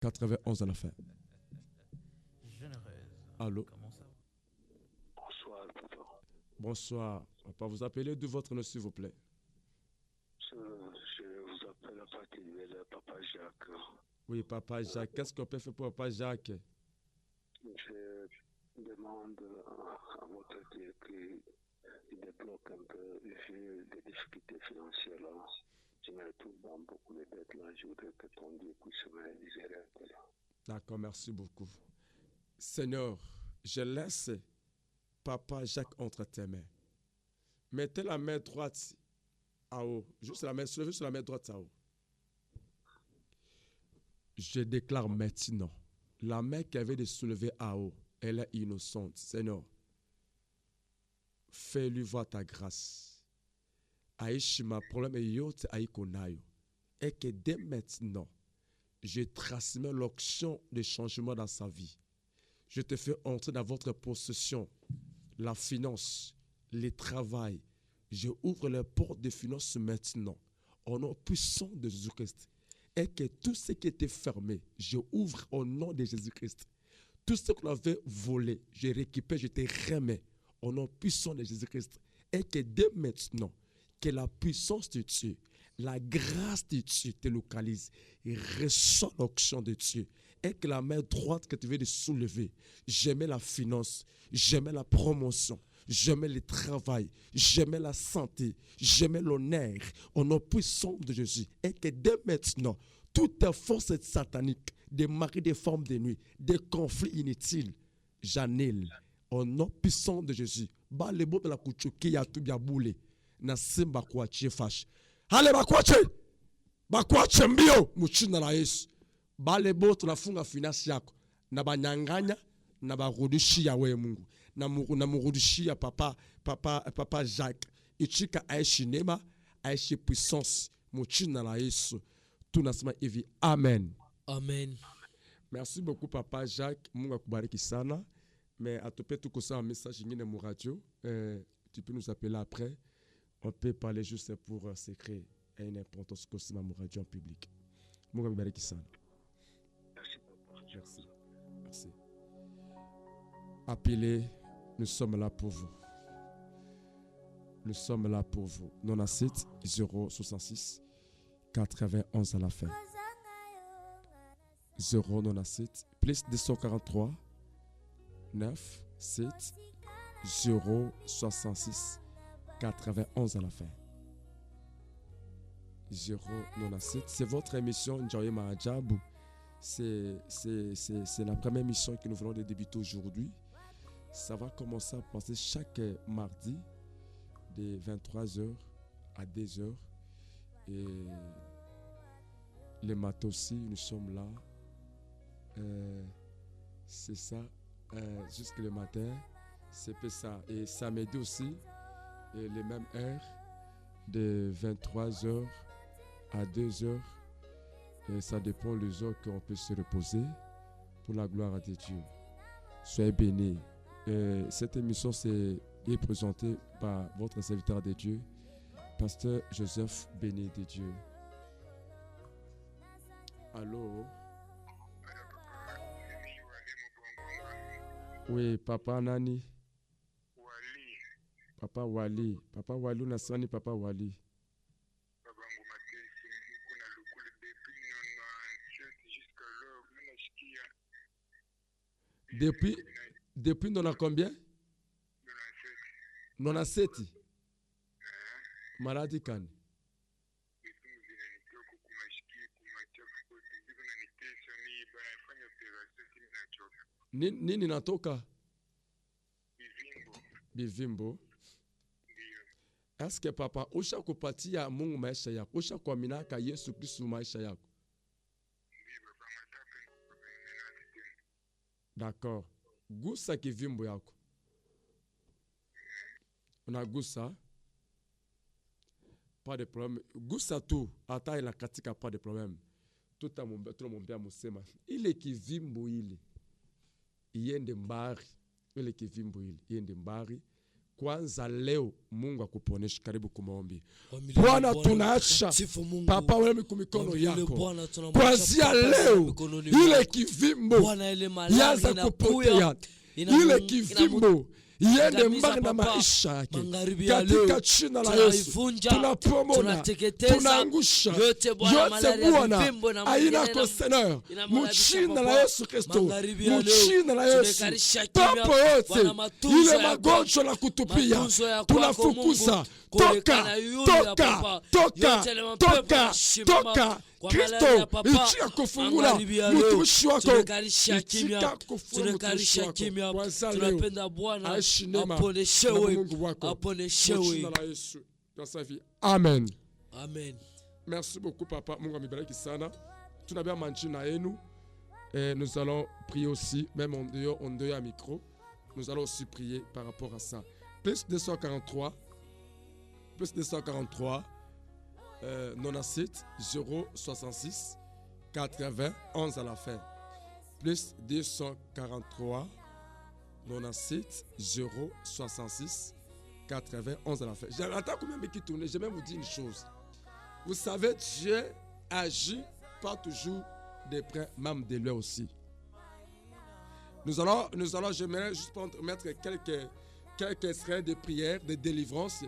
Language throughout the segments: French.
91 à la fin. Généreuse. Allô? Comment ça va? Bonsoir, papa. Bonsoir. Papa, vous appelez de votre nom, s'il vous plaît. Je vous appelle à partir de Papa Jacques. Oui, Papa Jacques. Qu'est-ce qu'on peut faire pour Papa Jacques? Je demande à votre Dieu qu'il débloque un peu vu les difficultés financières là. Je me retrouve dans beaucoup de dettes là. Je voudrais que ton Dieu puisse me libérer un peu là. D'accord, merci beaucoup. Seigneur, je laisse Papa Jacques entre tes mains. Mettez la main droite à haut. Juste la main, soulevez sur la main droite à haut. Je déclare maintenant, la main qui avait de soulever à haut, elle est innocente. Seigneur, fais-lui voir ta grâce. Aïshima, problème est yote aïkonayo. Et que dès maintenant, je transmets l'onction de changement dans sa vie. Je te fais entrer dans votre possession, la finance, le travail. Je ouvre les portes de finances maintenant, au nom puissant de Jésus-Christ. Et que tout ce qui était fermé, je ouvre au nom de Jésus-Christ. Tout ce qu'on avait volé, je récupère, je te remets au nom puissant de Jésus-Christ. Et que dès maintenant, que la puissance de Dieu, la grâce de Dieu te localise et ressent l'onction de Dieu. Et que la main droite que tu veux de soulever, j'aimais la finance, j'aimais la promotion, j'aimais le travail, j'aimais la santé, j'aimais l'honneur au nom puissant de Jésus. Et que dès maintenant, toutes les forces sataniques, des maris, des formes de nuit, des conflits inutiles, j'annule au nom puissant de Jésus. Ba le bo de la kuchuki ya tu boule. Na simba kuachie fash. Hale bakwache mbio muchina la Yesu. Bale bo tunafunga finasi yako na banyanganya na barudishia wewe Mungu na murudishia papa Jacques ichika aishi neema aishi puissance muchina la Yesu tunasema hivi amen. Amen. Merci beaucoup Papa Jacques, Mungu akubariki sana. Mais atupe tuko ça un message ngine mu radio, tu peux nous appeler après. On peut parler juste pour secret et une importance que c'est ma radio en public. Mungu akubariki sana. Merci, papa. Merci. Merci. Appelez, nous sommes là pour vous. Nous sommes là pour vous. 97 066 91 à la fin. 097 plus 243 9 7 066 91 à la fin. 097. C'est votre émission Njaoye Mahadjabou. C'est la première émission que nous venons de débuter aujourd'hui. Ça va commencer à passer chaque mardi de 23h à 2h. Et les matins aussi, nous sommes là. C'est ça. Jusqu'à le matin. C'est peu ça. Et samedi aussi, et les mêmes heures, de 23h à 2h. Et ça dépend les heures qu'on peut se reposer pour la gloire de Dieu. Soyez bénis. Cette émission est présentée par votre serviteur de Dieu, Pasteur Joseph Béni de Dieu. Allô? Oui, Papa Nani. Wali. Papa Wali. Papa Wali, unasani Papa Wali. Babangu Matesi, kuna lukule depuis 97 jusqu'à l'heure, Depuis 90 combien? 97. 97. Maladi kani? Nini natoka? Bivimbo. Est-ce que papa usha kupatia Mungu maisha yako? Usha kuaminaka Yesu Kristo maisha yako? D'accord. Gusa kivimbo yako. Unagusa? Pas de problème. Gusa tu, hata ila katika pas de problème. Tunamombea musema. Ile kivimbo ile iende mbari. Ile kivimbo ile iende mbari kwanza leo Mungu akuponeshe. Karibu kwa maombi. Wamilele Bwana, Bwana tunaacha mtakatifu Mungu. Papa wewe kwa mikono Wamilele yako. Bwana, tunamwacha Kwanzia Papa leo mikononi ile mwako. kivimbo Bwana, ile malali yaanza kupotea. Ile kivimbo iende mbali na maisha yake. Katika jina la Yesu tunapomona, tunaangusha yote Bwana, aina koseneur mchina la Yesu Kristo, mchina la Yesu. Papo yote ile magonjwa na kutupia tunafukuza. Toka, toka, toka, toka, toka. Kristo ichika kufungula mtumishi wako, ichika kufungula mtumishi wako. Kwanza leo aishi neema na Mungu wako, mchina la Yesu. Amen. Amen. Merci beaucoup papa, Mungu amebariki sana. Tunabia manjina yenu. Nous allons prier aussi, même en dehors à micro. Nous allons aussi prier par rapport à ça. Plus 243, 97 066 80 11 à la fin. Plus 243 97 066 80 11 à la fin. J'entends combien de qui tournent. Je vais vous dire une chose. Vous savez, Dieu agit pas toujours de près, même de loin aussi. Nous allons, j'aimerais juste mettre quelques extraits de prières, de délivrance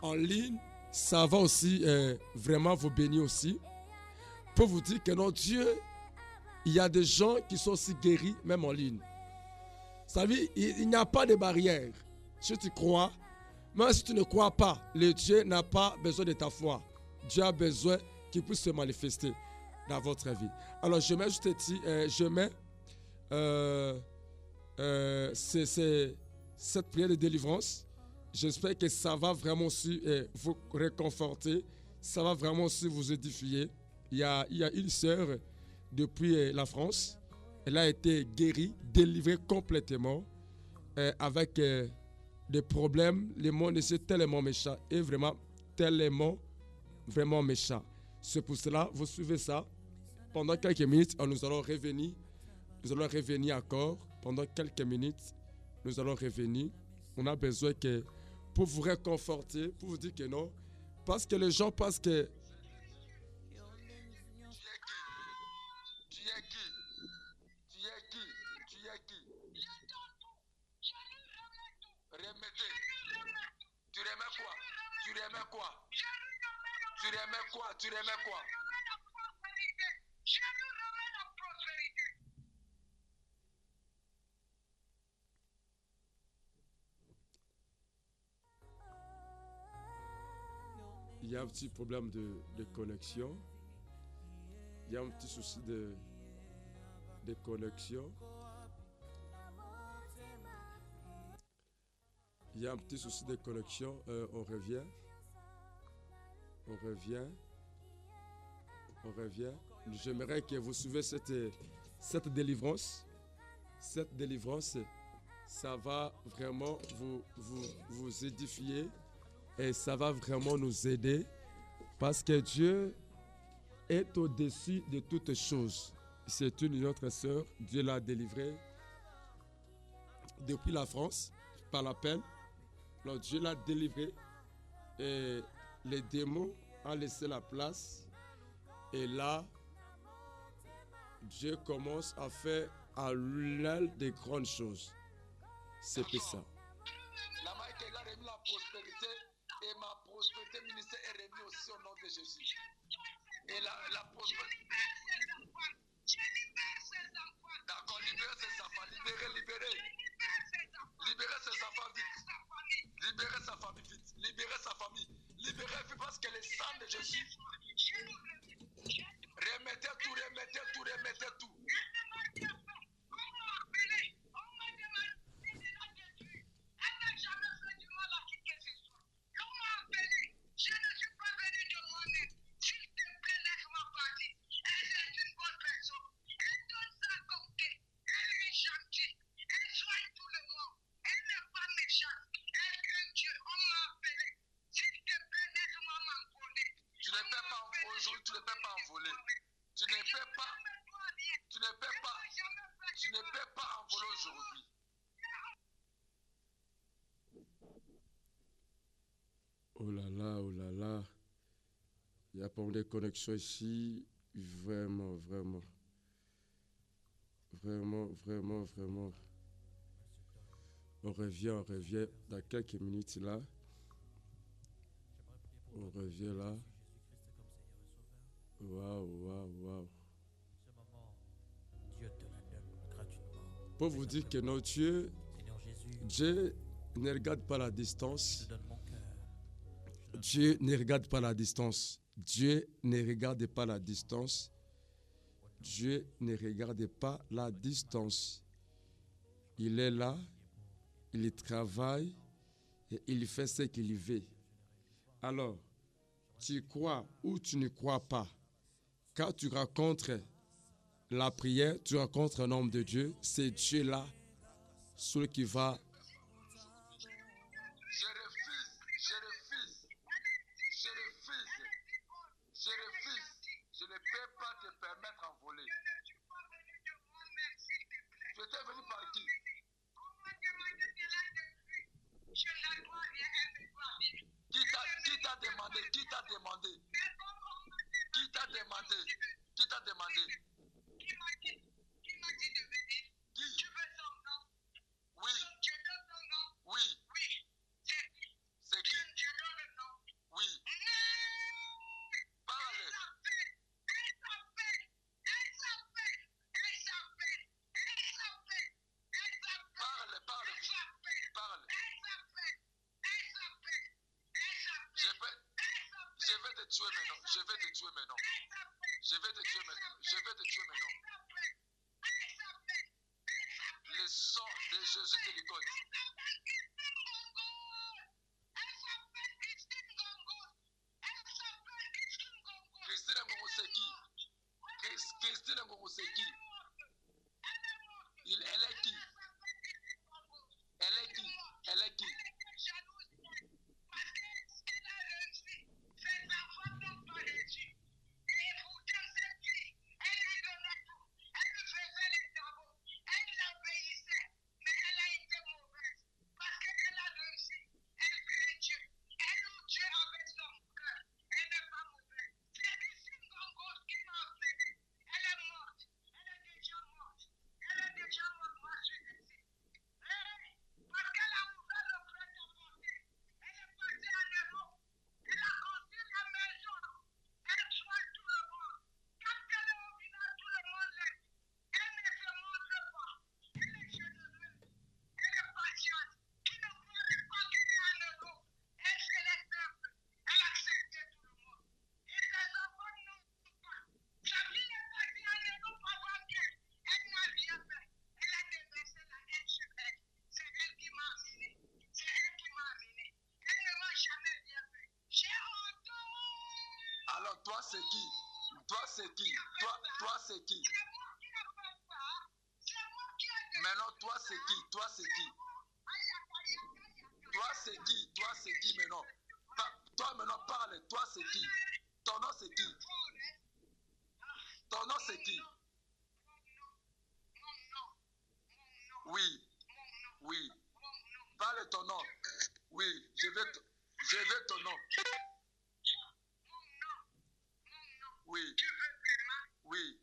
en ligne. Ça va aussi vraiment vous bénir aussi. Pour vous dire que non, Dieu, il y a des gens qui sont aussi guéris, même en ligne. Vous savez, il n'y a pas de barrière. Si tu crois, même si tu ne crois pas, le Dieu n'a pas besoin de ta foi. Dieu a besoin qu'il puisse se manifester dans votre vie. Alors, je mets juste ici, cette prière de délivrance. J'espère que ça va vraiment aussi vous réconforter. Ça va vraiment aussi vous édifier. Il y a une sœur depuis la France. Elle a été guérie, délivrée complètement avec des problèmes. Le monde est tellement méchant et vraiment méchant. C'est pour cela, vous suivez ça. Pendant quelques minutes, nous allons revenir. Nous allons revenir encore. Pendant quelques minutes, nous allons revenir. On a besoin que pour vous réconforter, pour vous dire que non. Parce que les gens pensent que tu es qui? Remettez. Tu remets quoi? Il y a un petit problème de connexion. Il y a un petit souci de connexion. Il y a un petit souci de connexion. On revient. J'aimerais que vous suiviez cette délivrance. Cette délivrance, ça va vraiment vous édifier. Et ça va vraiment nous aider parce que Dieu est au-dessus de toutes choses. C'est une autre sœur, Dieu l'a délivrée depuis la France par l'appel. Alors Dieu l'a délivrée et les démons ont laissé la place. Et là, Dieu commence à faire à l'elle des grandes choses. C'est pour ça. La main qui a remis la prospérité. Et ma prospérité ministère est remise aussi au nom de Jésus. Et la prospérité. D'accord, libérez ses enfants. Libérez. Libérez ses enfants vite. Libérez sa famille vite. Libérez sa famille. Libérez parce que le sang de Jésus. Remettez tout. Tu ne peux pas envoler aujourd'hui. Oh là là, oh là là. Il y a pas mal de connexions ici. Vraiment, vraiment. Vraiment, vraiment, vraiment. On revient dans quelques minutes là. On revient là. Waouh, waouh, waouh. Dieu te la donne gratuitement. Pour vous dire que notre Dieu, Seigneur Jésus, Dieu ne regarde pas la je distance. te donne mon cœur. Dieu ne regarde pas la distance. Dieu ne regarde pas la distance. Dieu ne regarde pas la distance. Il est là, il travaille et il fait ce qu'il veut. Alors, tu crois ou tu ne crois pas. Quand tu rencontres la prière, tu rencontres un homme de Dieu, c'est Dieu là, celui qui va. Je ne peux pas te permettre en voler. Tu étais venu par qui? Qui t'a demandé? Qui t'a demandé? Qui t'a demandé? Qui t'a demandé? Qui m'a dit de venir? Qui? Tu veux son nom? Oui. Je donne son nom? Oui. Oui. C'est qui? Je donne le nom. Oui. Parle. Je vais te tuer maintenant. Je vais te tuer maintenant. Je vais te tuer maintenant. Je vais te tuer maintenant. Le sang de Jésus te ligote. Christine Ngongo c'est qui? Christine Ngongo c'est qui? Elle est qui? Elle est qui? Elle est qui? Alors toi c'est qui? Toi c'est qui? Toi c'est qui? Maintenant toi c'est qui? Toi c'est qui? Toi c'est qui? Toi c'est qui maintenant? Toi maintenant parle. Toi c'est qui? Ton nom c'est qui? Ton nom c'est qui? Oui. Oui. Parle ton nom. Oui. Je veux ton nom. Oui. Oui.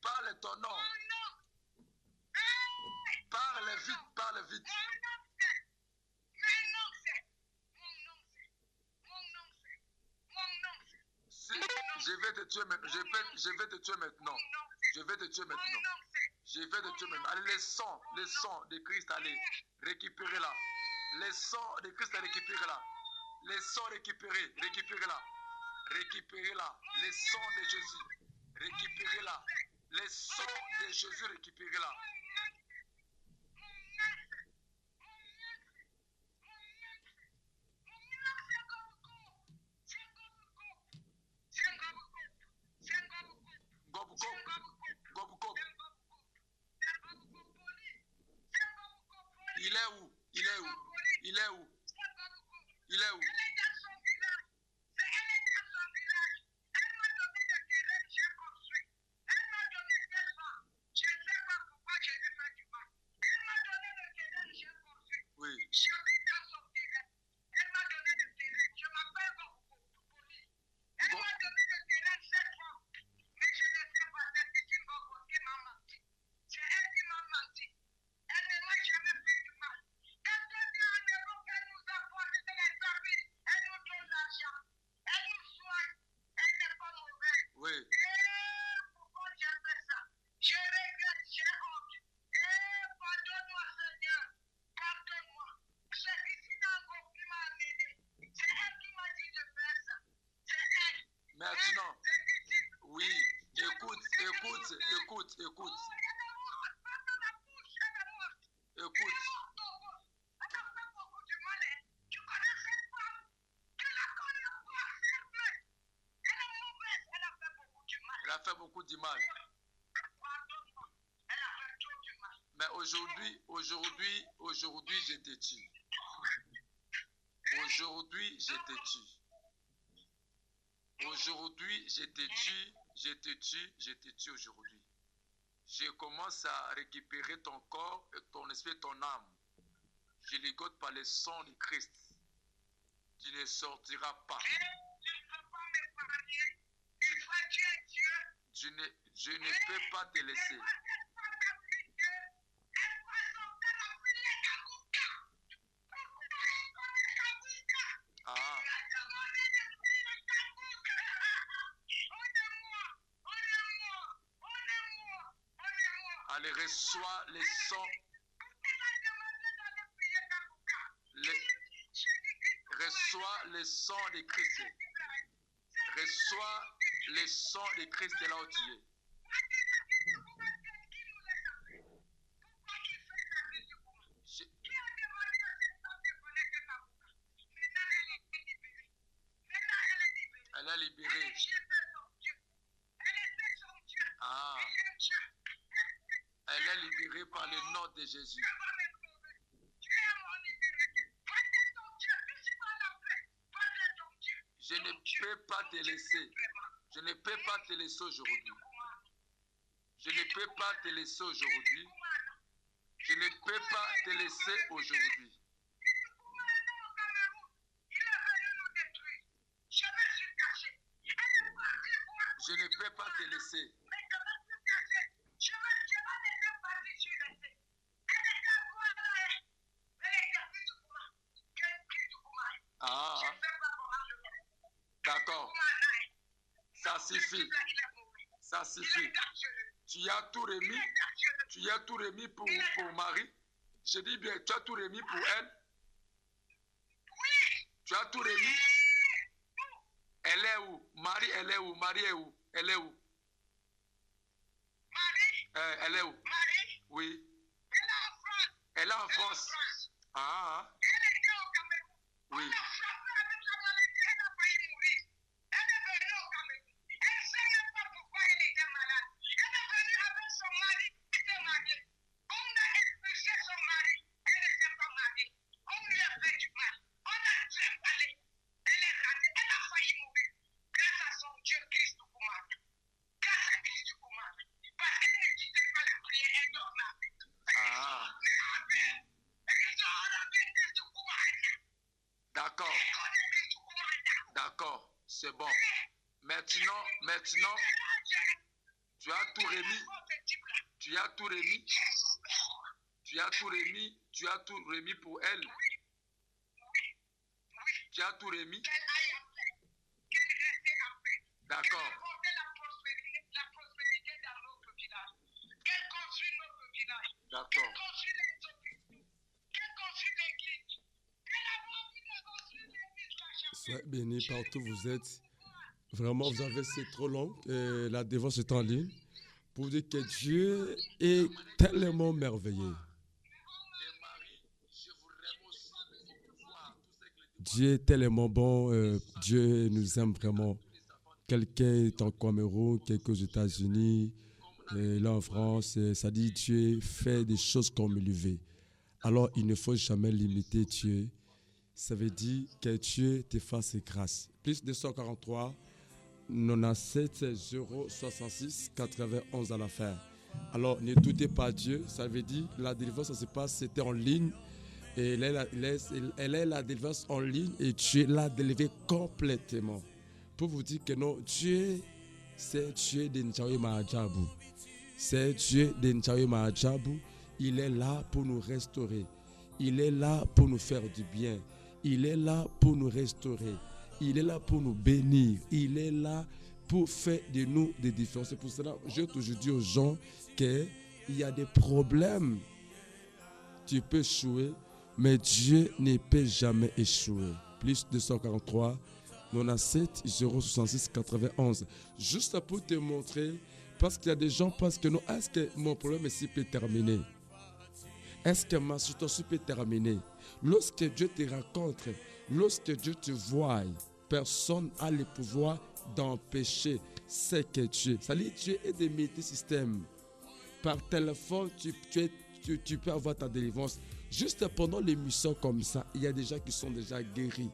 Parle ton nom. Parle vite, parle vite. Si, je vais te tuer maintenant. Je vais te tuer maintenant. Je vais te tuer maintenant. Je vais te tuer maintenant. Allez, le sang de Christ, allez, récupérez-la. Le sang de Christ, récupérez-la. Le sang récupéré, récupérez-la. Récupérez-la. Le sang de Jésus, récupérez-la. Le sang de Jésus, récupérez-la. Il est où? Il est où? Il est où? Il est où? Écoute. Écoute. Elle a fait beaucoup de mal. Mais aujourd'hui, je te tue. Aujourd'hui, je te tue. Aujourd'hui, je te tue aujourd'hui. Je commence à récupérer ton corps, ton esprit, ton âme. Je ligote par le sang de Christ. Tu ne sortiras pas. Je ne peux pas te laisser. Ah. Allez, reçois les sons. Reçois les sons de Christ. Reçois les sons de Christ là où tu es. Elle est libérée. Ah. Elle est libérée par le nom de Jésus. Je ne peux pas te laisser. Je ne peux pas te laisser aujourd'hui. Je ne peux pas te laisser aujourd'hui. Je ne peux pas te laisser aujourd'hui. Je ne peux pas te laisser. Ah, d'accord. Ça suffit. Ça suffit. Tu as tout remis. Tu as tout remis pour Marie. Je dis bien, tu as tout remis pour elle. Tu as tout remis. Elle est où? Marie, elle est où? Marie est où? Elle est où? Elle est où? Oui. Elle est en France. Ah. Oui. D'accord, c'est bon. Maintenant, tu as tout remis. Tu as tout remis. Tu as tout remis. Tu as tout remis pour elle. Tu as tout remis. D'accord. D'accord. Soyez bénis partout où vous êtes. Vraiment, vous avez, c'est trop long. La dévotion est en ligne. Pour dire que Dieu est tellement merveilleux. Dieu est tellement bon. Dieu nous aime vraiment. Quelqu'un est en Cameroun, quelqu'un aux États-Unis, là en France. Ça dit Dieu fait des choses comme il veut. Alors, il ne faut jamais limiter Dieu. Ça veut dire que Dieu te fasse grâce. Plus 243 97 066 91 à la fin. Alors, ne doutez pas Dieu. Ça veut dire la délivrance, ça se passe, c'était en ligne. Et elle est la délivrance en ligne et Dieu l'a délivré complètement. Pour vous dire que non, Dieu, c'est Dieu de Nchawe Mahadjabou. C'est Dieu de Nchawe Mahadjabou. Il est là pour nous restaurer. Il est là pour nous faire du bien. Il est là pour nous restaurer. Il est là pour nous bénir. Il est là pour faire de nous des différences. C'est pour cela que je toujours dis aux gens qu'il y a des problèmes. Tu peux échouer, mais Dieu ne peut jamais échouer. Plus 243 97 066 91. Juste pour te montrer Parce qu'il y a des gens qui pensent que non, est-ce que mon problème ici peut terminer? Est-ce que ma situation peut terminer? Lorsque Dieu te rencontre, lorsque Dieu te voit, personne n'a le pouvoir d'empêcher ce que tu es. C'est-à-dire que tu es des multisystèmes. Par téléphone, tu peux avoir ta délivrance. Juste pendant l'émission comme ça, il y a des gens qui sont déjà guéris.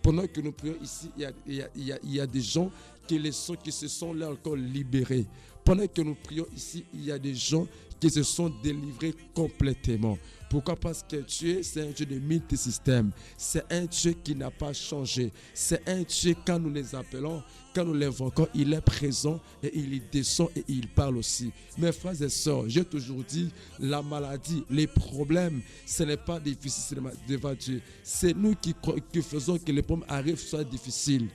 Pendant que nous prions ici, il y a des gens qui se sont là encore libérés. Pendant que nous prions ici, il y a des gens qui se sont délivrés complètement. Pourquoi? Parce que Dieu, c'est un Dieu de multisystèmes. C'est un Dieu qui n'a pas changé. C'est un Dieu, quand nous les appelons, quand nous l'invoquons, il est présent et il y descend et il parle aussi. Mes frères et sœurs, j'ai toujours dit, la maladie, les problèmes, ce n'est pas difficile devant Dieu. C'est nous qui faisons que les problèmes arrivent, soient difficiles.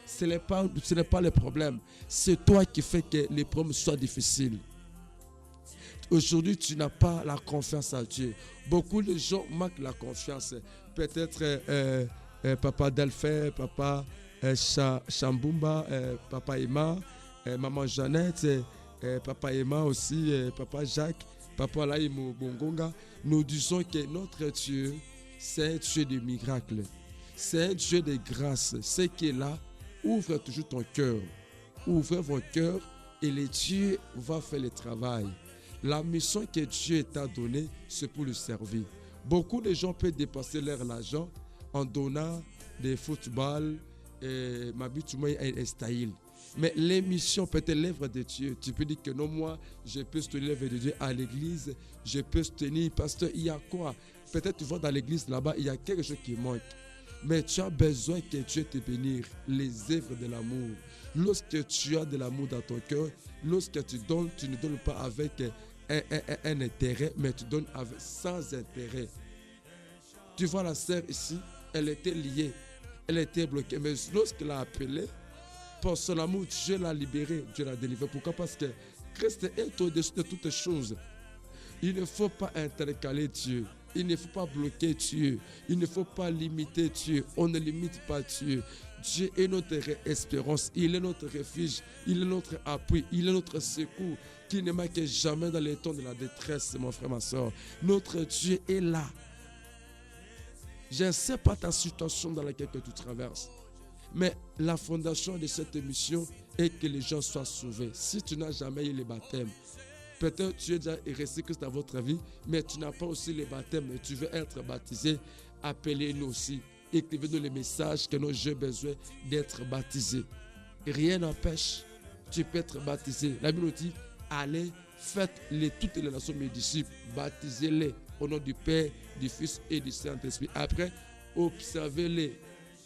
Ce n'est pas le problème. C'est toi qui fais que les problèmes soient difficiles. Aujourd'hui, tu n'as pas la confiance à Dieu. Beaucoup de gens manquent la confiance. Peut-être Papa Delphin, Papa Chambumba, Papa Emma, Maman Jeannette, Papa Emma aussi, Papa Jacques, Papa Laïmo Bongonga. Nous disons que notre Dieu, c'est un Dieu de miracles. C'est un Dieu de grâce. Ce qui est là, ouvre toujours ton cœur. Ouvre vos cœurs et le Dieu va faire le travail. La mission que Dieu t'a donnée, c'est pour le servir. Beaucoup de gens peuvent dépasser leur argent en donnant des footballs, et style. Mais les missions peut être l'œuvre de Dieu. Tu peux dire que non, moi, je peux soutenir l'œuvre de Dieu à l'église, je peux soutenir, pasteur, il y a quoi? Peut-être tu vas dans l'église là-bas, il y a quelque chose qui manque. Mais tu as besoin que Dieu te bénisse, les œuvres de l'amour. Lorsque tu as de l'amour dans ton cœur, lorsque tu donnes, tu ne donnes pas avec un intérêt, mais tu donnes sans intérêt. Tu vois la sœur ici, elle était liée, elle était bloquée. Mais lorsqu'elle a appelé, pour son amour, Dieu l'a libérée, Dieu l'a délivrée. Pourquoi? Parce que Christ est au-dessus de toutes choses. Il ne faut pas intercaler Dieu. Il ne faut pas bloquer Dieu. Il ne faut pas limiter Dieu. On ne limite pas Dieu. Dieu est notre espérance. Il est notre refuge. Il est notre appui. Il est notre secours qui ne manque jamais dans les temps de la détresse, mon frère, ma soeur. Notre Dieu est là. Je ne sais pas ta situation dans laquelle tu traverses. Mais la fondation de cette émission est que les gens soient sauvés. Si tu n'as jamais eu le baptême, peut-être tu es déjà resté Christ dans votre vie, mais tu n'as pas aussi le baptême et tu veux être baptisé, appelez-nous aussi. Écrivez-nous les messages que nous j'ai besoin d'être baptisé. Rien n'empêche, tu peux être baptisé. La Bible dit, allez, faites toutes les nations mes disciples, baptisez-les au nom du Père, du Fils et du Saint-Esprit. Après, observez-les,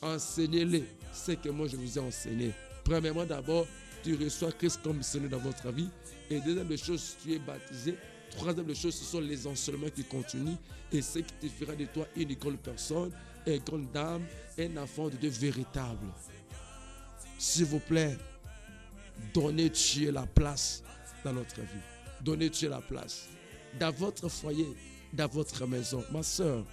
enseignez-les ce que moi je vous ai enseigné. Premièrement, d'abord, tu reçois Christ comme Seigneur dans votre vie. Et deuxième des choses, tu es baptisé. Troisième des choses, ce sont les enseignements qui continuent. Et ce qui te fera de toi une grande personne, une grande dame, un enfant de Dieu véritable. S'il vous plaît, donnez Dieu la place dans notre vie. Donnez Dieu la place. Dans votre foyer, dans votre maison. Ma soeur,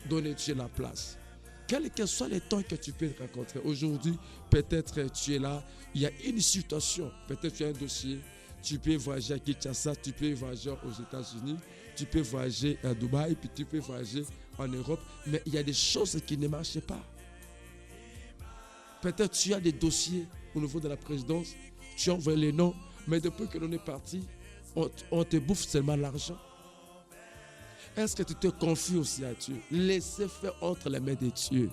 donnez Dieu la place. Quel que soit le temps que tu peux rencontrer. Aujourd'hui, peut-être tu es là, il y a une situation, peut-être tu as un dossier, tu peux voyager à Kinshasa, tu peux voyager aux États-Unis, tu peux voyager à Dubaï, puis tu peux voyager en Europe, mais il y a des choses qui ne marchent pas. Peut-être tu as des dossiers au niveau de la présidence, tu envoies les noms, mais depuis que l'on est parti, on te bouffe seulement l'argent. Est-ce que tu te confies aussi à Dieu? Laissez faire entre les mains de Dieu.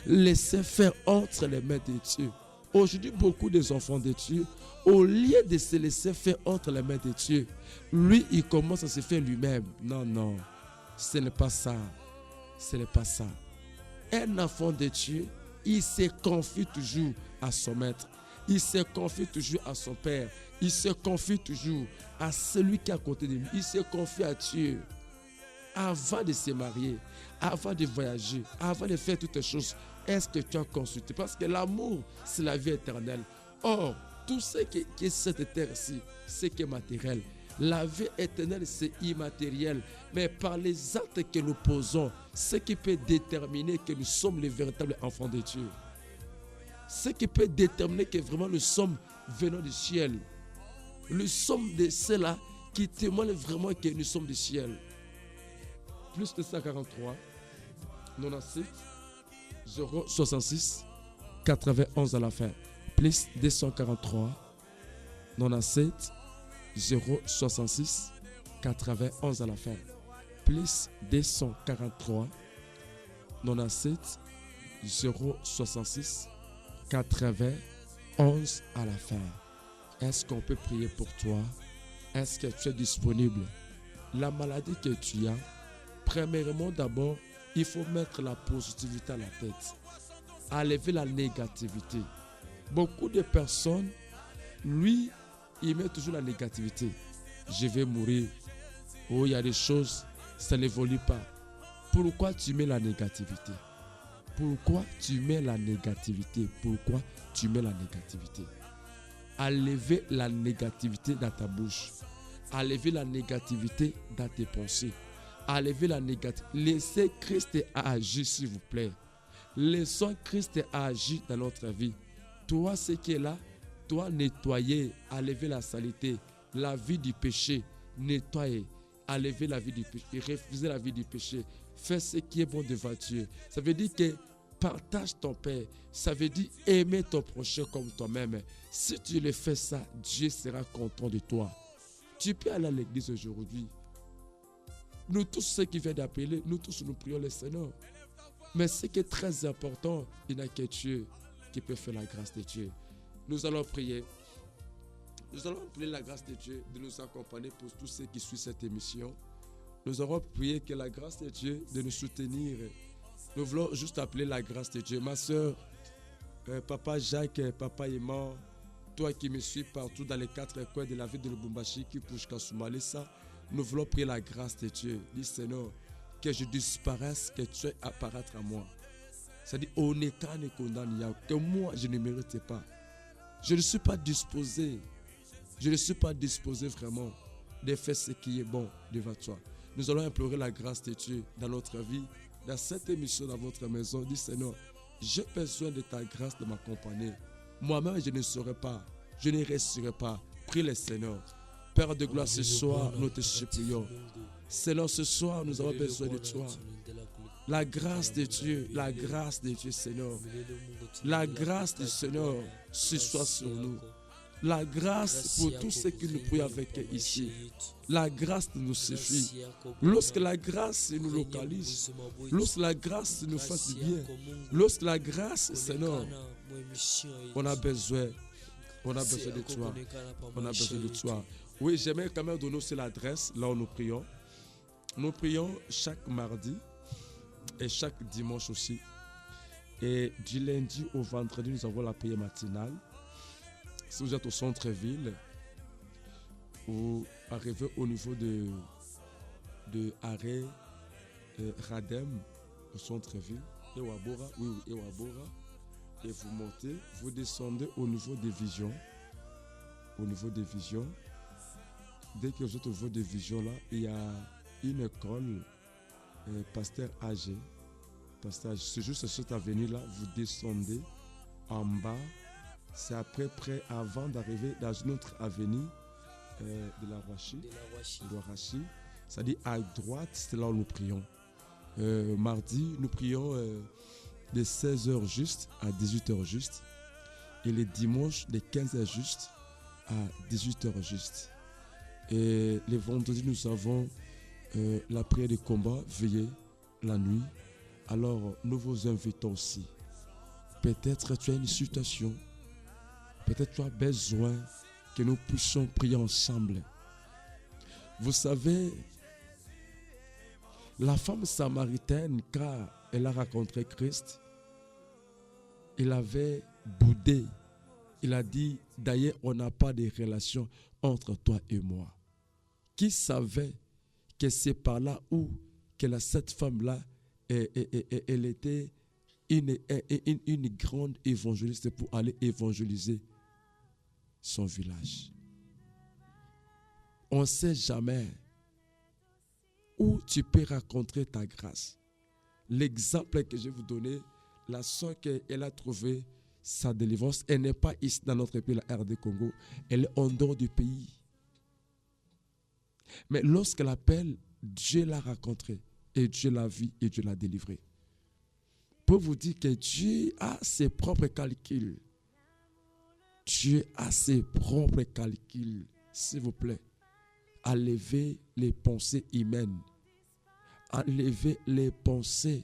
Laissez faire entre les mains de Dieu. Aujourd'hui, beaucoup des enfants de Dieu, au lieu de se laisser faire entre les mains de Dieu, lui, il commence à se faire lui-même. Non, non, ce n'est pas ça. Ce n'est pas ça. Un enfant de Dieu, il se confie toujours à son maître. Il se confie toujours à son père. Il se confie toujours à celui qui est à côté de lui. Il se confie à Dieu. Avant de se marier, avant de voyager, avant de faire toutes les choses, est-ce que tu as consulté? Parce que l'amour, c'est la vie éternelle. Or, tout ce qui est cette terre-ci, c'est qui est matériel. La vie éternelle, c'est immatériel. Mais par les actes que nous posons, ce qui peut déterminer que nous sommes les véritables enfants de Dieu. Ce qui peut déterminer que vraiment nous sommes venant du ciel. Nous sommes de ceux-là qui témoignent vraiment que nous sommes du ciel. Plus 243, 97, 066, 91 à la fin. Plus 243, 97, 066, 91 à la fin. Plus 243, 97, 066, 91 à la fin. Est-ce qu'on peut prier pour toi? Est-ce que tu es disponible? La maladie que tu as, premièrement d'abord, il faut mettre la positivité à la tête. Enlever la négativité. Beaucoup de personnes, lui, il met toujours la négativité. Je vais mourir. Oh, il y a des choses, ça n'évolue pas. Pourquoi tu mets la négativité? Pourquoi tu mets la négativité? Pourquoi tu mets la négativité? Enlever la négativité dans ta bouche. Enlever la négativité dans tes pensées. Enlever la négativité. Laissez Christ agir, s'il vous plaît. Laissons Christ agir dans notre vie. Toi, ce qui est là, toi, nettoyer, enlever la saleté, la vie du péché, nettoyer, enlever la vie du péché, refuser la vie du péché, fais ce qui est bon devant Dieu. Ça veut dire que partage ton Père. Ça veut dire aimer ton prochain comme toi-même. Si tu le fais ça, Dieu sera content de toi. Tu peux aller à l'église aujourd'hui. Nous tous ceux qui viennent d'appeler, nous tous nous prions le Seigneur. Mais ce qui est très important, il n'y a que Dieu qui peut faire la grâce de Dieu. Nous allons prier. Nous allons prier la grâce de Dieu de nous accompagner pour tous ceux qui suivent cette émission. Nous allons prier que la grâce de Dieu de nous soutenir. Nous voulons juste appeler la grâce de Dieu. Ma soeur, papa Jacques, papa Emma, toi qui me suis partout dans les 4 coins de la ville de Lubumbashi, qui pousse Kasumalesa, nous voulons prier la grâce de Dieu. Dis Seigneur, que je disparaisse, que tu aies apparaître à moi. C'est-à-dire, que moi je ne mérite pas. Je ne suis pas disposé. Je ne suis pas disposé vraiment de faire ce qui est bon devant toi. Nous allons implorer la grâce de Dieu dans notre vie, dans cette émission, dans votre maison. Dis Seigneur, j'ai besoin de ta grâce de m'accompagner. Moi-même, je ne saurais pas. Je ne resterai pas. Prie le Seigneur. Père de gloire, ce soir, nous te supplions. Seigneur, ce soir, nous avons besoin de toi. La grâce de Dieu, Seigneur. La grâce du Seigneur, ce soit sur nous. La grâce pour tous ceux qui nous prient avec ici. La grâce nous suffit. Lorsque la grâce nous localise, lorsque la grâce nous fasse du bien, lorsque la grâce, Seigneur, on a besoin de toi. On a besoin de toi. Oui, j'aimerais quand même donner aussi l'adresse là où nous prions. Nous prions chaque mardi et chaque dimanche aussi. Et du lundi au vendredi, nous avons la prière matinale. Si vous êtes au centre-ville, vous arrivez au niveau de arrêt Radem, au centre-ville, Ewabora, Ewabora, et vous montez, vous descendez au niveau des visions. Au niveau des visions, dès que vous êtes au niveau des visions, là, il y a une école, pasteur âgé. C'est juste cette avenue-là, vous descendez en bas. C'est à peu près avant d'arriver dans une autre avenue de la Roachie. C'est-à-dire à droite, c'est là où nous prions. Mardi, nous prions de 16h juste à 18h juste. Et les dimanches, de 15h juste à 18h juste. Et les vendredis, nous avons la prière de combat, veillée la nuit. Alors, nous vous invitons aussi. Peut-être tu as une situation. Peut-être tu as besoin que nous puissions prier ensemble. Vous savez, la femme samaritaine, quand elle a rencontré Christ, il avait boudé. Il a dit, d'ailleurs, on n'a pas de relation entre toi et moi. Qui savait que c'est par là où que cette femme-là, elle était une grande évangéliste pour aller évangéliser son village. On ne sait jamais où tu peux rencontrer ta grâce. L'exemple que je vais vous donner, la soeur qu'elle a trouvé sa délivrance, elle n'est pas ici dans notre pays, la RD Congo, elle est en dehors du pays. Mais lorsqu'elle appelle, Dieu l'a rencontrée. Et Dieu l'a vue et Dieu l'a délivrée. Pour vous dire que Dieu a ses propres calculs. Dieu a ses propres calculs. S'il vous plaît, enlevez les pensées humaines. Enlevez les pensées.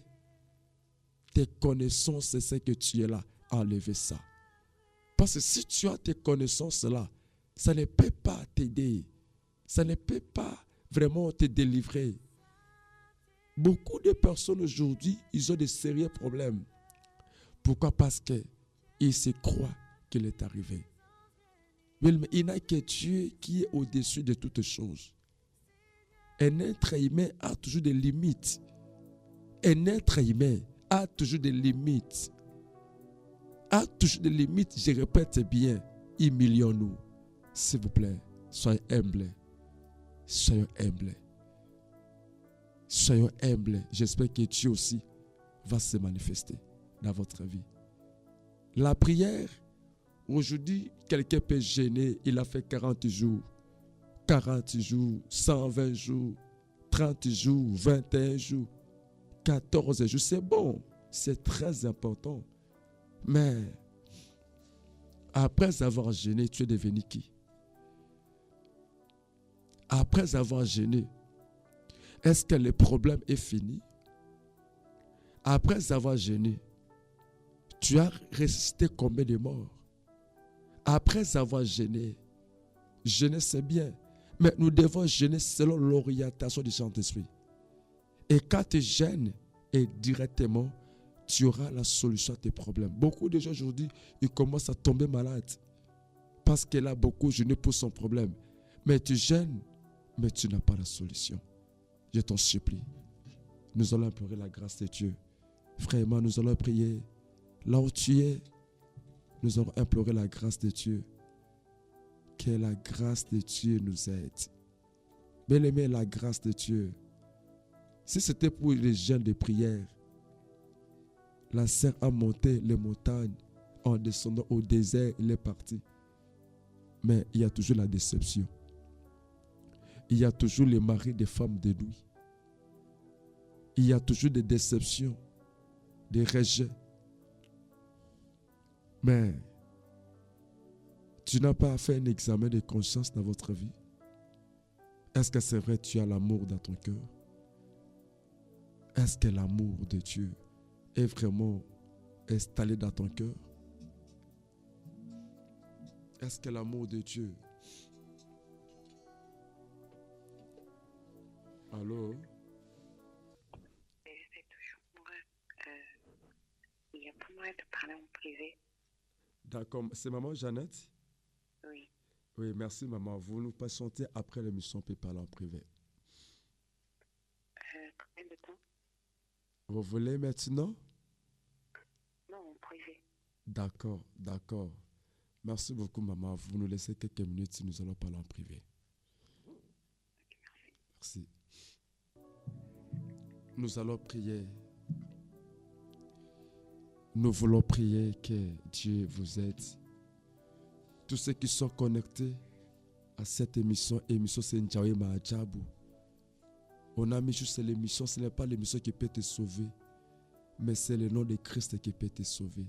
Tes connaissances, c'est ce que tu es là. Enlevez ça. Parce que si tu as tes connaissances là, ça ne peut pas t'aider. Ça ne peut pas vraiment te délivrer. Beaucoup de personnes aujourd'hui, ils ont de sérieux problèmes. Pourquoi? Parce qu'ils se croient qu'il est arrivé. Mais il n'y a que Dieu qui est au-dessus de toutes choses. Un être humain a toujours des limites. Un être humain a toujours des limites. A toujours des limites, je répète bien, humilions-nous. S'il vous plaît, soyez humbles. Soyons humbles. Soyons humbles. J'espère que Dieu aussi va se manifester dans votre vie. La prière, aujourd'hui, quelqu'un peut gêner. Il a fait 40 jours, 120 jours, 30 jours, 21 jours, 14 jours. C'est bon, c'est très important. Mais après avoir gêné, tu es devenu qui? Après avoir gêné, est-ce que le problème est fini? Après avoir gêné, tu as ressuscité combien de morts? Après avoir gêné, gêner c'est bien, mais nous devons gêner selon l'orientation du Saint-Esprit. Et quand tu gênes, et directement, tu auras la solution à tes problèmes. Beaucoup de gens aujourd'hui, ils commencent à tomber malades parce qu'elle a beaucoup gêné pour son problème. Mais tu gênes, mais tu n'as pas la solution. Je t'en supplie. Nous allons implorer la grâce de Dieu. Vraiment, nous allons prier. Là où tu es, nous allons implorer la grâce de Dieu. Que la grâce de Dieu nous aide. Bien-aimé, la grâce de Dieu. Si c'était pour les jeûnes de prière, la sœur a monté les montagnes en descendant au désert, il est parti. Mais il y a toujours la déception. Il y a toujours les maris des femmes de nuit. Il y a toujours des déceptions, des rejets. Mais tu n'as pas fait un examen de conscience dans votre vie. Est-ce que c'est vrai que tu as l'amour dans ton cœur? Est-ce que l'amour de Dieu est vraiment installé dans ton cœur? Est-ce que l'amour de Dieu... Allô? C'est toujours moi. Il n'y a pas moyen de parler en privé. D'accord. C'est maman Jeannette? Oui. Oui, merci maman. Vous nous patientez après l'émission, on peut parler en privé. Combien de temps? Vous voulez maintenant? Non, en privé. D'accord, d'accord. Merci beaucoup maman. Vous nous laissez quelques minutes, nous allons parler en privé. Merci. Nous allons prier. Nous voulons prier que Dieu vous aide. Tous ceux qui sont connectés à cette émission c'est Njawe Maajabu. On a mis juste l'émission, ce n'est pas l'émission qui peut te sauver, mais c'est le nom de Christ qui peut te sauver.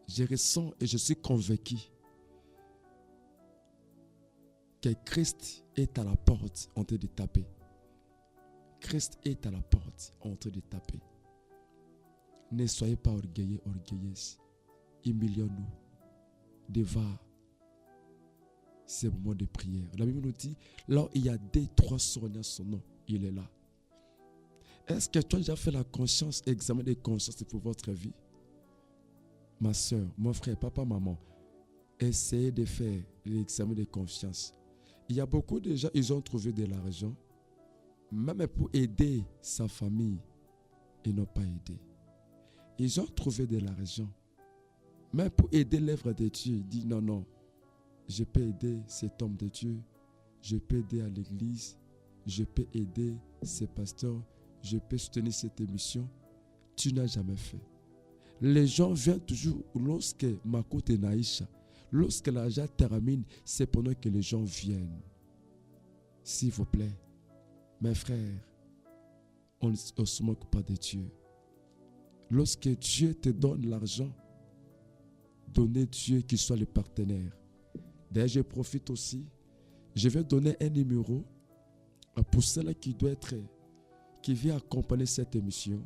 Je ressens et je suis convaincu que Christ est à la porte en train de taper. Christ est à la porte en train de taper. Ne soyez pas orgueilleux, orgueilleuse. Humilions-nous devant ces moments de prière. La Bible nous dit, là où il y a 2-3 sonneurs son nom, il est là. Est-ce que tu as déjà fait la conscience, examen de conscience pour votre vie? Ma soeur, mon frère, papa, maman, essayez de faire l'examen de conscience. Il y a beaucoup de gens, ils ont trouvé de l'argent, même pour aider sa famille, ils n'ont pas aidé. Ils ont trouvé de l'argent, même pour aider l'œuvre de Dieu, ils disent non, non, je peux aider cet homme de Dieu, je peux aider à l'église, je peux aider ces pasteurs, je peux soutenir cette émission. Tu n'as jamais fait. Les gens viennent toujours lorsque Makoute Naïcha, lorsque l'argent termine, c'est pendant que les gens viennent. S'il vous plaît, mes frères, on ne se moque pas de Dieu. Lorsque Dieu te donne l'argent, donnez Dieu qui soit le partenaire. D'ailleurs, je profite aussi. Je vais donner un numéro pour celle qui vient accompagner cette émission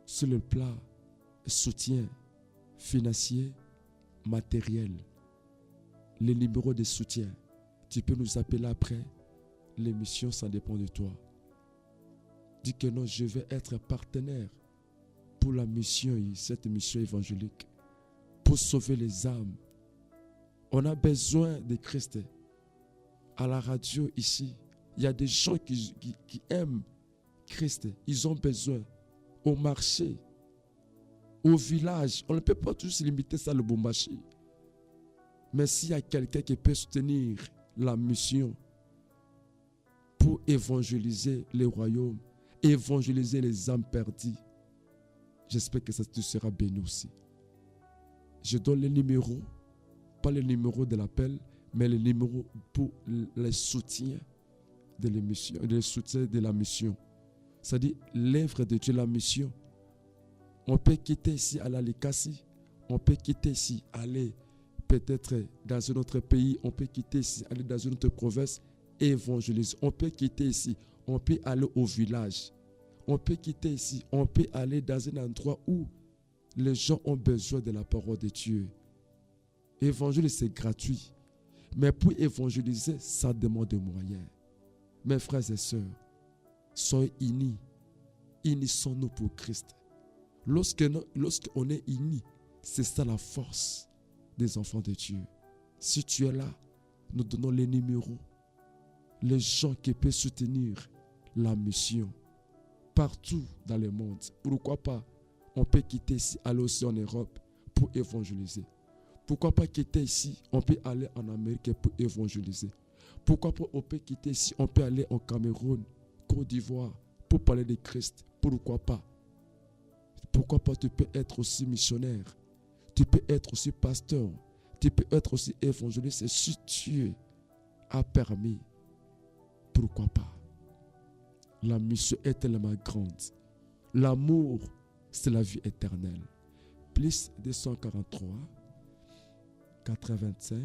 sur le plan soutien financier, matériel. Les numéros de soutien. Tu peux nous appeler après l'émission, ça dépend de toi. Dis que non, je vais être partenaire pour la mission, cette mission évangélique, pour sauver les âmes. On a besoin de Christ. À la radio ici, il y a des gens qui aiment Christ. Ils ont besoin. Au marché, au village, on ne peut pas tous limiter ça, le Lubumbashi. Mais s'il y a quelqu'un qui peut soutenir la mission pour évangéliser les royaumes, évangéliser les âmes perdues, j'espère que ça te sera béni aussi. Je donne les numéros, pas les numéros de l'appel, mais les numéros pour les soutiens de l'émission, les soutiens de la mission. C'est-à-dire l'œuvre de Dieu, la mission. On peut quitter ici, aller à l'Ikasi. On peut quitter ici, aller peut-être dans un autre pays. On peut quitter ici, aller dans une autre province, évangéliser. On peut quitter ici, on peut aller au village. On peut quitter ici, on peut aller dans un endroit où les gens ont besoin de la parole de Dieu. Évangéliser, c'est gratuit. Mais pour évangéliser, ça demande des moyens. Mes frères et sœurs, soyez unis. Unissons-nous pour Christ. Lorsqu'on est unis, c'est ça la force des enfants de Dieu. Si tu es là, nous donnons les numéros. Les gens qui peuvent soutenir la mission partout dans le monde. Pourquoi pas? On peut quitter ici, aller aussi en Europe pour évangéliser. Pourquoi pas quitter ici? On peut aller en Amérique pour évangéliser. Pourquoi pas on peut quitter ici? On peut aller au Cameroun, Côte d'Ivoire pour parler de Christ. Pourquoi pas? Pourquoi pas tu peux être aussi missionnaire? Tu peux être aussi pasteur. Tu peux être aussi évangéliste si Dieu a permis. Pourquoi pas? La mission est tellement grande. L'amour, c'est la vie éternelle. Plus 243 85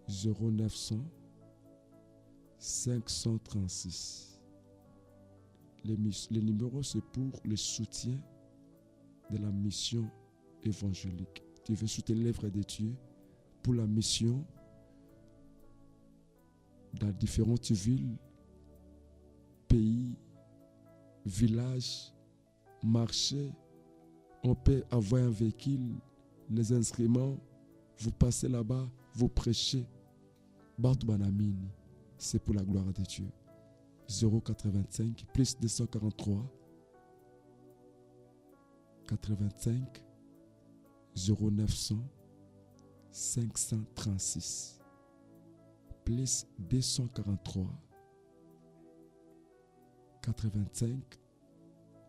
0900 536. Les numéros, c'est pour le soutien de la mission évangélique. Tu veux soutenir l'œuvre de Dieu pour la mission dans différentes villes, pays, villages, marchés. On peut avoir un véhicule, les instruments, vous passez là-bas, vous prêchez. Bartoubanamini, c'est pour la gloire de Dieu. 085 plus 243 85 0900 536 plus 243 85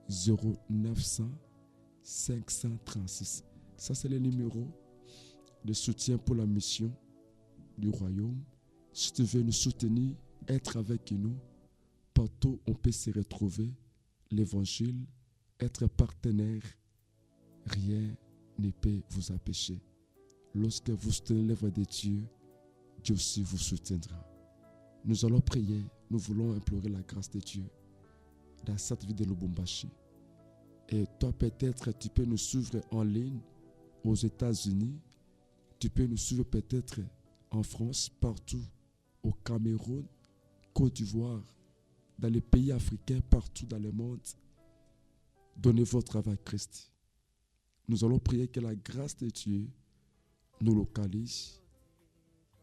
0900 536. Ça, c'est le numéro de soutien pour la mission du royaume. Si tu veux nous soutenir, être avec nous, partout on peut se retrouver, l'évangile, être partenaire, rien ne peut vous empêcher. Lorsque vous soutenez l'œuvre de Dieu, Dieu aussi vous soutiendra. Nous allons prier, nous voulons implorer la grâce de Dieu dans cette vie de Lubumbashi. Et toi peut-être tu peux nous suivre en ligne aux États-Unis, tu peux nous suivre peut-être en France, partout, au Cameroun, Côte d'Ivoire, dans les pays africains, partout dans le monde. Donnez votre travail à Christ. Nous allons prier que la grâce de Dieu nous localise.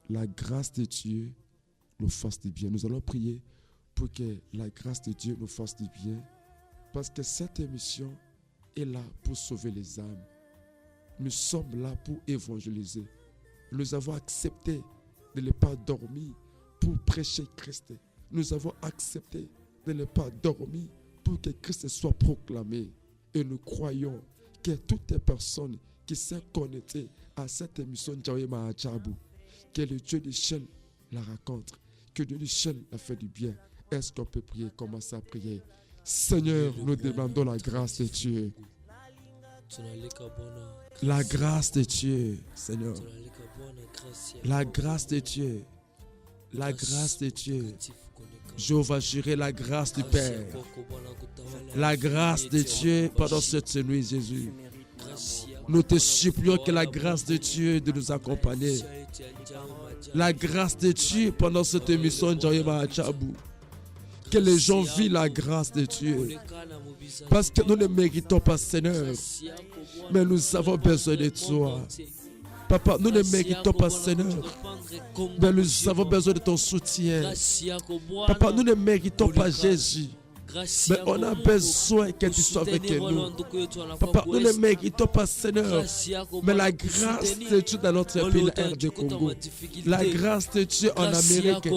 La grâce de Dieu nous fasse du bien. Nous allons prier pour que la grâce de Dieu nous fasse du bien. Parce que cette émission est là pour sauver les âmes. Nous sommes là pour évangéliser. Nous avons accepté de ne pas dormir pour prêcher Christ. Nous avons accepté de ne pas dormir pour que Christ soit proclamé. Et nous croyons que toutes les personnes qui sont connectées à cette émission Djaoué Mahadjabou, que le Dieu du ciel la rencontre, que Dieu lui seul a fait du bien. Est-ce qu'on peut prier? Commencez à prier. Seigneur, nous demandons la grâce de Dieu. La grâce de Dieu, Seigneur. La grâce de Dieu. La grâce de Dieu. Jéhovah Jireh, la grâce du Père. La grâce de Dieu pendant cette nuit, Jésus. Nous te supplions que la grâce de Dieu de nous accompagner. La grâce de Dieu pendant cette émission de Djaïma Achabou. Que les gens vivent la grâce de Dieu. Parce que nous ne méritons pas, Seigneur. Mais nous avons besoin de toi. Papa, nous ne méritons pas, Seigneur. Mais nous avons besoin de ton soutien. Papa, nous ne méritons pas Jésus. Mais on a besoin que tu sois avec nous. Papa, nous ne méritons pas, Seigneur. Mais la grâce de Dieu dans notre pays, la RD Congo. La grâce de Dieu en Amérique.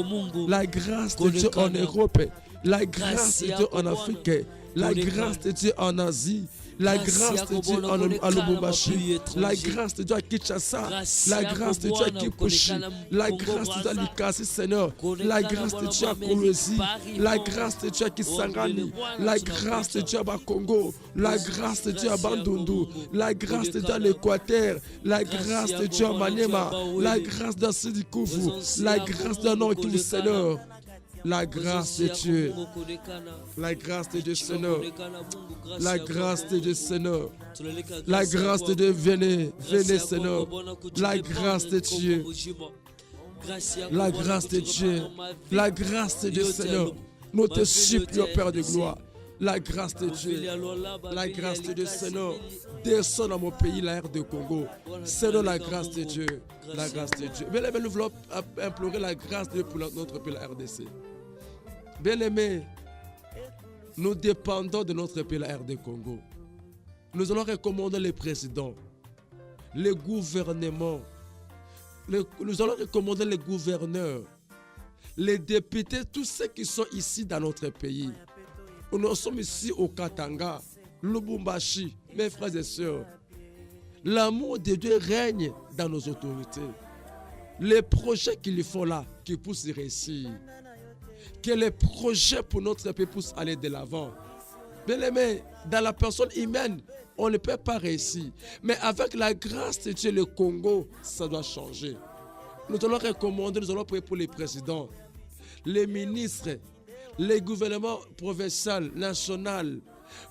La grâce de Dieu en Europe. La grâce de Dieu en Afrique. La grâce de Dieu en Asie. La grâce de Dieu à Lubumbashi, la grâce de Dieu à Kinshasa, la grâce de Dieu à Kipushi, la grâce de Dieu à Likasi, Seigneur, la grâce de Dieu à Kolwezi, la grâce de Dieu à Kisangani, la grâce de Dieu à Bakongo, la grâce de Dieu à Bandundu, la grâce de Dieu à l'Équateur, la grâce de Dieu à Maniema, la grâce de Sidikouvou, la grâce de Nord-Kivu, Seigneur. La grâce de Dieu. La grâce de Dieu, Seigneur. La grâce de Dieu, Seigneur. La grâce de Dieu, venez, venez, Seigneur. La grâce de Dieu. La grâce de Dieu. La grâce de Dieu, Seigneur. Nous te supplions, Père de gloire. La grâce de Dieu. La grâce de Dieu, Seigneur. Descends dans mon pays, la RD Congo. Seigneur, la grâce de Dieu. La grâce de Dieu. Bien-aimé, nous voulons implorer la grâce de Dieu pour notre pays, la RDC. Bien-aimé, nous dépendons de notre pays, la RD Congo. Nous allons recommander les présidents, les gouvernements. Nous allons recommander les gouverneurs, les députés, tous ceux qui sont ici dans notre pays. Nous sommes ici au Katanga, Lubumbashi, mes frères et sœurs. L'amour de Dieu règne dans nos autorités. Les projets qu'ils font là, qui poussent à réussir. Que les projets pour notre pays puissent aller de l'avant. Bien aimé, dans la personne humaine, on ne peut pas réussir. Mais avec la grâce de Dieu, le Congo, ça doit changer. Nous allons recommander, nous allons prier pour les présidents, les ministres, les gouvernements provinciaux, nationaux.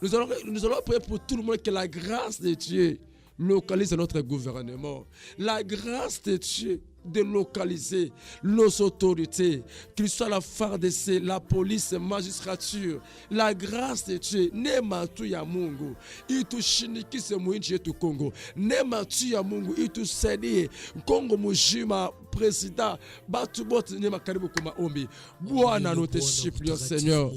Nous allons prier pour tout le monde que la grâce de Dieu localise notre gouvernement. La grâce de Dieu de localiser nos autorités, qu'il soit la FARDC, la police, la magistrature. La grâce de Dieu, nema tu ya Mungu, itu shinikise muinchi yetu Congo. Nema tu ya Mungu, itu saidie Congo mujima, président, batu bote nema karibu kuma ombi. Bwana nous te supplions, Seigneur.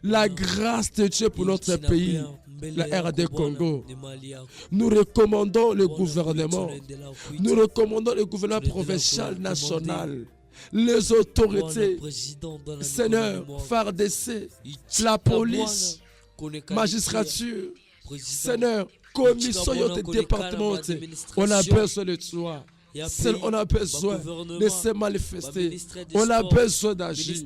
La grâce de Dieu pour notre pays, la RD Congo. Nous recommandons le gouvernement. Nous recommandons le gouvernement provincial, national. Les autorités, Seigneur, FARDC, la police, magistrature, Seigneur, commission de département. On a besoin de toi. On a besoin de se manifester. On a besoin d'agir.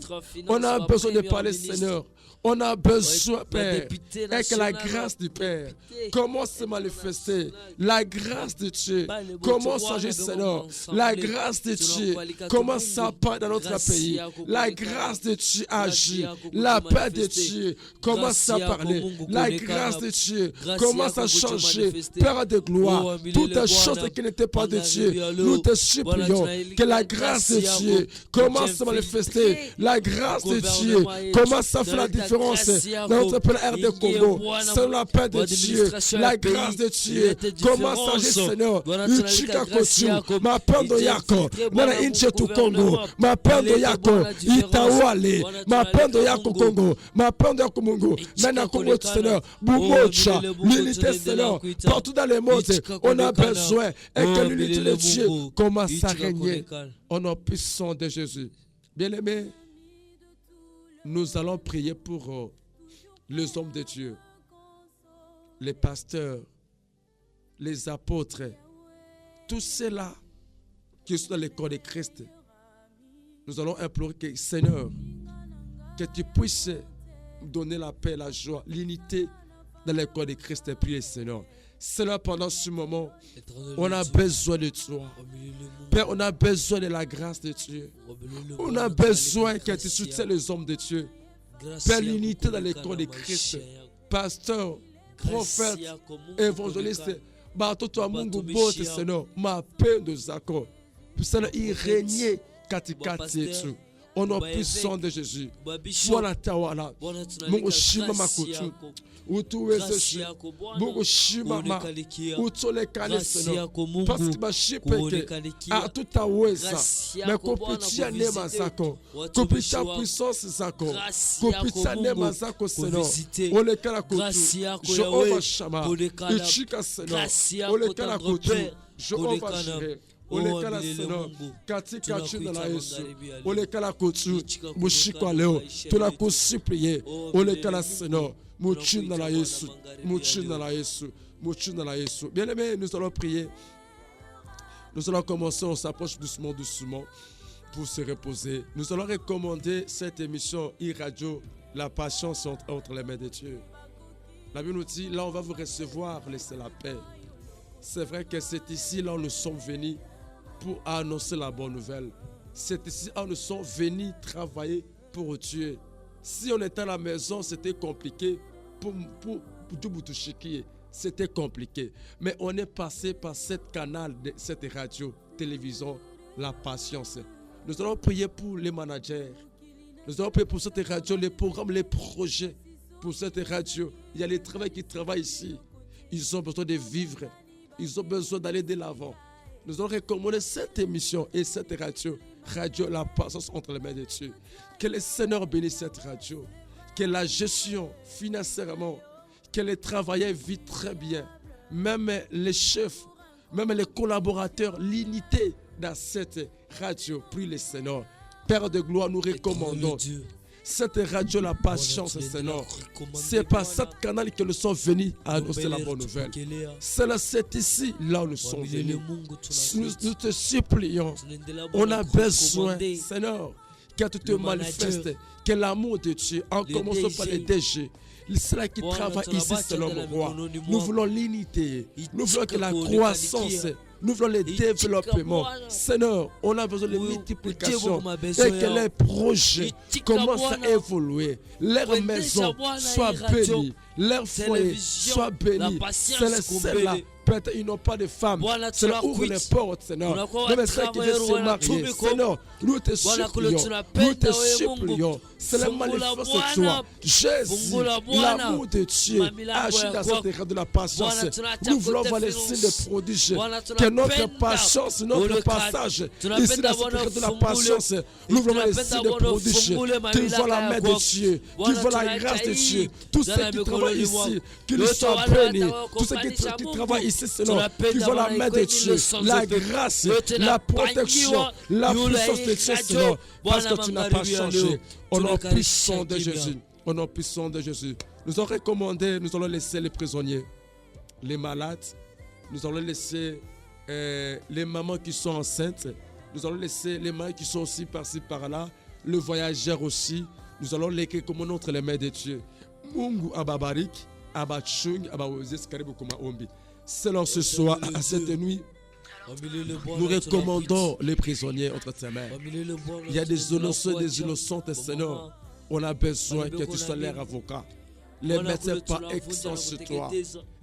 On a besoin de parler, Seigneur. On a besoin, Père, et que la grâce du Père commence à se manifester. La grâce de Dieu commence à agir, Seigneur. La grâce de Dieu commence à apparaître dans notre pays. La grâce de Dieu agit. La paix de Dieu commence à parler. La grâce de Dieu commence à changer. Père de gloire, toutes les choses qui n'étaient pas de Dieu, nous te supplions que la grâce de Dieu commence à se manifester. La grâce de Dieu commence à faire la différence dans notre pays RD Congo. C'est la paix de Dieu, la grâce de Dieu. Commence à agir, Seigneur. Uchika kochu, mapendo yako, mwana inche tu Congo, mapendo yako, itawale, mapendo yako Congo, mapendo yako Mungu, nana Congo, Seigneur, Bumocha, l'unité, Seigneur, partout dans le monde, on a besoin et que l'unité de Dieu commence à régner au nom puissant de Jésus. Bien-aimés, nous allons prier pour les hommes de Dieu, les pasteurs, les apôtres, tous ceux-là qui sont dans le corps de Christ. Nous allons implorer que, Seigneur, que tu puisses donner la paix, la joie, l'unité dans le corps de Christ et prier, Seigneur. Seigneur, pendant ce moment, on a besoin de toi. Père, on a besoin de la grâce de Dieu. On a besoin que tu soutiennes les hommes de Dieu. Père, l'unité dans le corps de Christ. Pasteur, prophète, évangéliste, batoto wa Mungu bote, Seigneur, mapendo zako. Seigneur, il régnait katikati yetu. Au nom puissant de Jésus. Bwana tawala. Mungu shima makutu. Utuwezeshe. Mungu shima ma. Utolekane, Seigneur. Parce que mashi peke hatutaweza. Na kupitia neema zako, kupitia puissance zako, kupitia neema zako, Seigneur, olekana kutu. Jehova Shama, ichika, Seigneur, olekana kutu. Jehova Jireh, olekana, Seigneur, katika jina la Yesu, olekana kutu. Mushikwa leo tunakusiplie, olekana, Seigneur, muchina la Yesu, muchina la Yesu, muchina la Yesu. Bien-aimés, nous allons prier. Nous allons commencer, on s'approche doucement pour se reposer. Nous allons recommander cette émission e-radio, la patience entre les mains de Dieu. La Bible nous dit, là on va vous recevoir, laissez la paix. C'est vrai que c'est ici, là où nous sommes venus pour annoncer la bonne nouvelle. C'est ici où nous sommes venus travailler pour Dieu. Si on était à la maison, c'était compliqué. Pour c'était compliqué. Mais on est passé par cette canal, cette radio, télévision, la patience. Nous allons prier pour les managers. Nous allons prier pour cette radio, les programmes, les projets. Pour cette radio, il y a les travailleurs qui travaillent ici. Ils ont besoin de vivre. Ils ont besoin d'aller de l'avant. Nous allons recommander cette émission et cette radio. Radio, la patience entre les mains de Dieu. Que le Seigneur bénisse cette radio. Que la gestion financièrement, que les travailleurs vivent très bien. Même les chefs, même les collaborateurs, l'unité dans cette radio. Prie le Seigneur. Père de gloire, nous recommandons cette radio, la patience, Seigneur. C'est par cette canal que nous sommes venus à annoncer la bonne nouvelle. C'est ici, là où nous sommes venus. Nous te supplions. On a besoin, Seigneur, que tu te manifestes, que l'amour de Dieu, en commençant par les DG, ceux qui travaillent ici, c'est l'homme roi. Nous voulons l'unité. Nous voulons que la croissance, nous voulons le développement. Seigneur, on a besoin de multiplication et que les projets commencent à évoluer. Leur maison soit bénie, leur foyer soit béni. C'est là. Peut-être ils n'ont pas de femmes. Seigneur, ouvre les portes, Seigneur. Même ceux qui veulent se marier, Seigneur, nous te supplions. Nous te supplions. C'est le manifeste de toi. Jésus, l'amour de Dieu, agit dans cette ère de la patience. Nous voulons voir les signes de prodiges. Que notre patience, notre passage, ici dans cette ère de la patience, nous voulons les signes de prodiges. Qu'ils voient la main de Dieu, qu'ils voient la grâce de Dieu. Tous ceux qui travaillent ici, qu'ils soient bénis. Tous ceux qui travaillent ici, Seigneur, qui voient la main de Dieu, la grâce, la protection, la puissance de Dieu, Seigneur, parce que tu n'as pas changé. Au nom puissant de Jésus, au nom puissant de Jésus, nous allons recommander, nous allons laisser les prisonniers, les malades, nous allons laisser les mamans qui sont enceintes, nous allons laisser les mères qui sont aussi par-ci par-là, le voyageur aussi, nous allons les recommander entre les mains de Dieu. Mungu ababarik, abachung, abawezes karibu kuma ombi. Seigneur, ce soir, à cette nuit, nous recommandons les prisonniers entre tes mains. Il y a des innocents et des innocentes, Seigneur. On a besoin que tu sois leur avocat. Les médecins par excellence sur toi.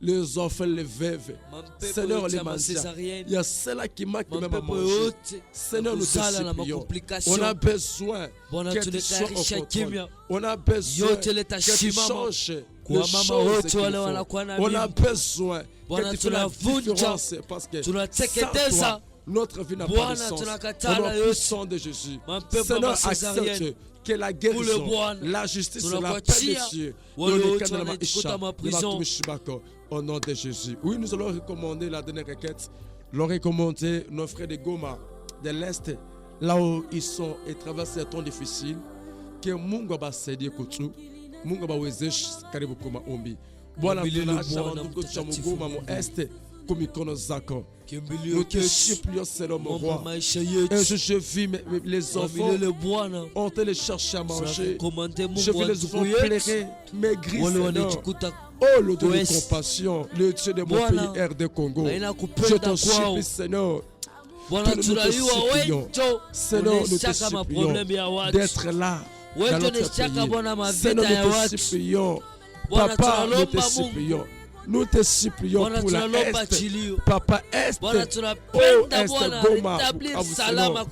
Les enfants, les veuves. Seigneur, les mendiants. Il y a ceux-là qui manquent même à manger. Seigneur, nous te supplions. On a besoin que tu sois au contrôle. On a besoin que tu changes les choses qu'il faut. On a besoin que tu fasses la différence parce que sans toi, notre vie n'a pas de sens. Au nom puissant de Jésus. Seigneur, accepte que la guérison, la justice, la paix de Dieu, au nom de Jésus. Oui, nous allons recommander la dernière requête. Nous allons recommander nos frères de Goma, de l'Est, là où ils sont et traversent des temps difficiles, que Mungu abasaidie kutu, Mungu abawezeshe karibu kuma ombi. Bwana tunaacha ndugu cha Mugoma mu Est, kumikono zako. kimbilio Nous te chetu, supplions, Seigneur mon Mungu roi. maisha Un yetu, jour, je vis les wa enfants milele Bwana, ont été chercher à manger. tunakukomande Je Mungu vis wa les enfants ndugu yetu, pleurer, maigrir, wale Seigneur. wanajikuta Oh, le Dieu de Ouest. compassion, le Dieu de mon Bwana, pays, RD Congo. haina Je kupenda t'en kwao. supplie, Seigneur, Bwana, nous te tunaiwa supplions. wenjo Seigneur, nous te uneshaka supplions maproblemu ya watu, d'être là dans wenjo notre uneshaka Bwana pays. Seigneur, mavita ya nous te watu. supplions. Bwana, Papa, nous te tunalomba Mungu. supplions. Nous te supplions Bwana, pour la tunalomba Est. chilio. Papa Est. Bwana, Oh, tunapenda Est, Bwana, Goma, établir Bukavu, salama Seigneur.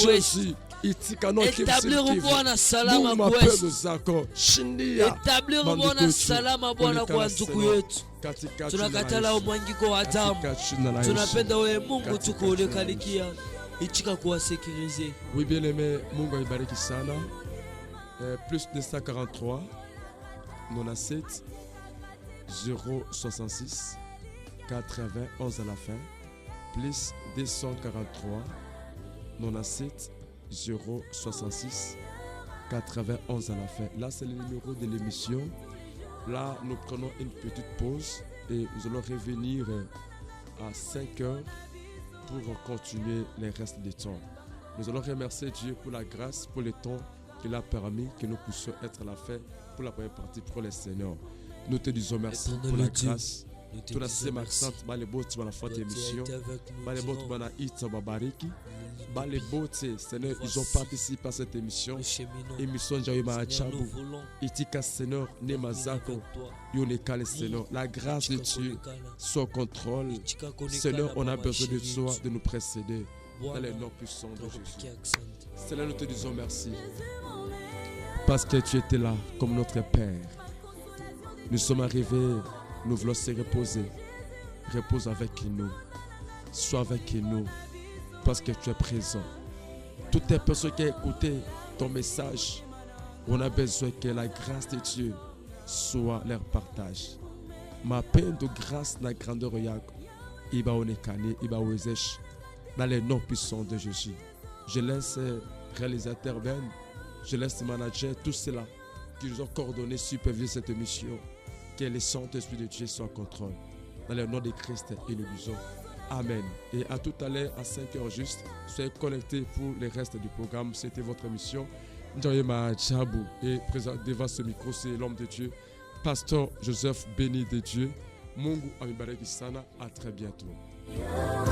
kuwezi. Jésus, itikano Établir kimsikivu. Bwana salama Mungu kuwezi. mapendo zako. Shindia. Établir Mandugu Bwana yetu. salama Bwana kwa Onekana, ndugu Seigneur. yetu. Katika jina la Tunakatala Yesu. umwangiko wa damu. Katika jina la Yesu. Tunapenda wewe Mungu Katika tukuonekanikia ichika kuwasekirize. Oui, bien aimé, Mungu aibariki sana. Plus 243 97 066 91 à la fin. Plus 243 97 066 91 à la fin. Là, c'est le numéro de l'émission. Là, nous prenons une petite pause et nous allons revenir à 5 heures pour continuer les restes du temps. Nous allons remercier Dieu pour la grâce, pour le temps qu'il a permis que nous puissions être à la fin pour la première partie pour le Seigneur. Nous te disons merci pour la grâce. Nous te Tunasema disons asante bale bote wanafuata merci. émission, Tu as été avec nous bale bote durant wanaita wabariki, bale le bote Seigneur, ils ont participé à cette émission. cheminot. Émission Njawe Seigneur, nous Maachabu, voulons itika Seigneur, nema venir zako, avec toi. yonekale Seigneur. La grâce de Dieu soit au contrôle. Ichika konekana Seigneur, on a mama besoin de chérie toi, yetu. de nous précéder dans Bwana, les noms puissants de tunakupigia Jésus. asante. Seigneur, nous te disons merci parce que tu étais là comme notre Père. Nous sommes arrivés, nous voulons se reposer. Repose avec nous. Sois avec nous parce que tu es présent. Toutes les personnes qui ont écouté ton message, on a besoin que la grâce de Dieu soit leur partage. Ma peine de grâce, la grandeur yako, iba onekane, iba wezesh, dans les noms puissants de Jésus. Je laisse réalisateur Ben, je laisse manager, tout cela qui nous ont coordonné, superviser cette émission. Que le Saint-Esprit de Dieu soit en contrôle. Dans le nom de Christ et nous disons Amen. Et à tout à l'heure, à 5 heures juste, soyez connectés pour le reste du programme. C'était votre émission. Njawe Maachabu. Et présent devant ce micro, c'est l'homme de Dieu, Pasteur Joseph Béni de Dieu. Mungu amibariki sana. À très bientôt.